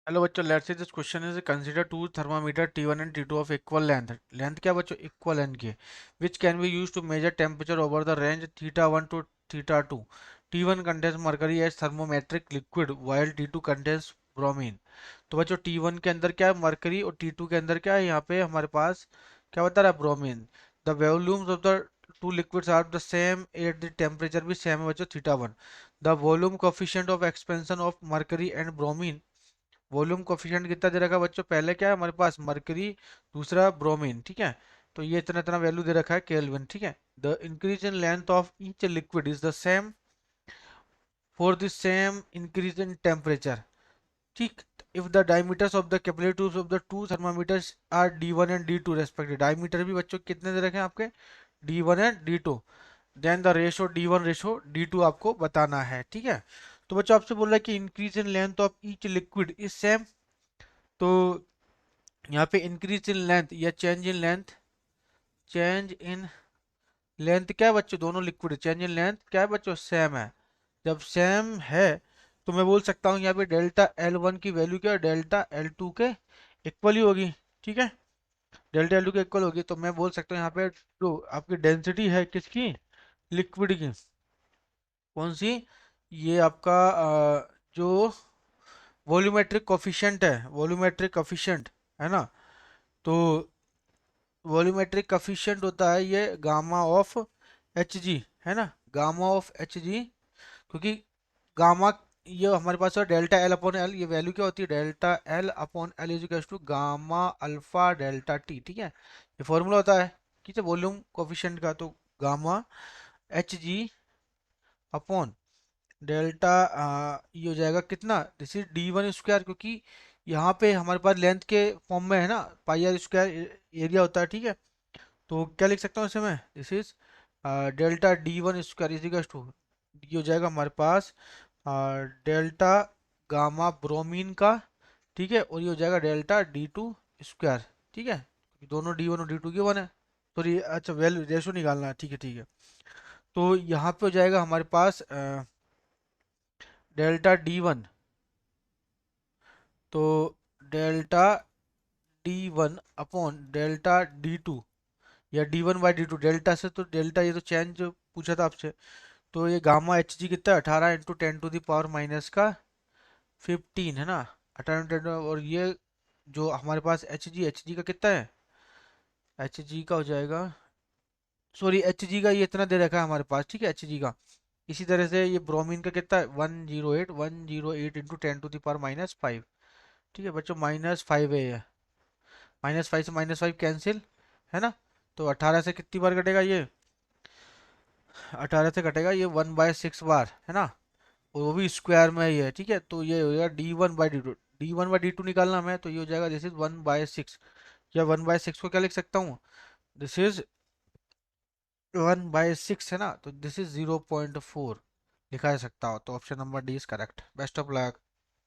Hello बच्चों, let's say this question is consider two thermometer T1 and T2 of equal length. Length क्या बच्चों? Equal length की, which can be use to measure temperature over the range θ1 to θ2। T1 contains mercury as thermometric liquid while T2 contains bromine. तो बच्चों T1 के अंदर क्या है? Mercury. और T2 के अंदर क्या है? यहाँ पे हमारे पास क्या बता रहा है? Bromine. The volumes of the two liquids are the same at the temperature भी सेम है बच्चों θ1। The volume coefficient of expansion of mercury and bromine. Volume coefficient कितना दे रखा है बच्चों? पहले क्या है हमारे पास? मरकरी, दूसरा ब्रोमीन, ठीक है। तो ये इतना इतना वैल्यू दे रखा है केल्विन, ठीक है। The increase in length of each liquid is the same for the same increase in temperature, ठीक। If the diameters of the capillary tubes of the two thermometers are D1 and D2 respective. Diameter भी बच्चों कितने दे रखे हैं आपके? D1 and D2। Then the ratio D1 ratio D2 आपको बताना है, ठीक है। तो बच्चों आपसे बोल रहा है कि increase in length of each liquid is same. तो यहाँ पे इंक्रीज इन लेंथ या change in length, change in length क्या है बच्चों? दोनों लिक्विड चेंज इन लेंथ क्या है बच्चों? सेम है। जब सेम है तो मैं बोल सकता हूँ यहाँ पे डेल्टा L1 की वैल्यू क्या है? डेल्टा L2 के इक्वल ही होगी, ठीक है। डेल्टा L2 के इक्वल होगी तो मैं बोल सकता हूँ यहाँ पे जो आपकी डेंसिटी है किसकी? लिक्विड की। कौन सी? ये आपका जो वॉल्यूमेट्रिक कोफिशिएंट है, वॉल्यूमेट्रिक कोफिशिएंट है ना। तो वॉल्यूमेट्रिक कफिशिएंट होता है ये गामा ऑफ एच जी, है ना। गामा ऑफ एच जी, क्योंकि गामा ये हमारे पास है डेल्टा एल अपॉन एल। ये वैल्यू क्या होती है? Delta L upon L is equal to gamma alpha delta T, ठीक है। ये फॉर्मूला होता है, ठीक है, वॉल्यूम कोफिशिएंट का। तो gamma H G upon delta ये हो जाएगा कितना? दिस इज D1 स्क्वायर, क्योंकि यहाँ पे हमारे पास लेंथ के फॉर्म में है ना, पाई आर स्क्वायर एरिया होता है, ठीक है। तो क्या लिख सकता हूँ इसे मैं? This is delta D1 square is equal to, ये हो जाएगा हमारे पास डेल्टा गामा ब्रोमीन का, ठीक है। और ये हो जाएगा डेल्टा D2 स्क्वायर, ठीक है। दोनों D1 और D2 के वन है। सॉरी, अच्छा वैल्यू रेशो निकालना है, ठीक है ठीक है। तो यहाँ पे हो जाएगा हमारे पास डेल्टा D1, तो delta D1 upon delta D2, या D1/D2। डेल्टा से तो डेल्टा, ये तो चेंज पूछा था आपसे। तो ये गामा एच जी कितना है? 18 × 10⁻⁻15 है ना। 18 और ये जो हमारे पास एच जी का कितना है? एच जी का हो जाएगा, सॉरी एच जी का ये इतना दे रखा है हमारे पास, ठीक है, एच जी का। इसी तरह से ये ब्रोमीन का कितना है? 108 × 10⁻5, ठीक है बच्चों, -5 है ये। -5 से -5 कैंसिल, है ना। तो 18 से कितनी बार कटेगा ये? 18 से कटेगा ये 1/6 बार, है ना। और वो भी स्क्वायर में ही है, ठीक है। तो ये हो जाएगा D1/D2। D1/D2 निकालना है तो ये हो जाएगा दिस इज 1/6। या 1/6 को क्या लिख सकता हूँ? दिस इज 1/6 है ना, तो दिस इज 0.4 लिखा जा सकता हो। तो option number D is correct. Best of luck.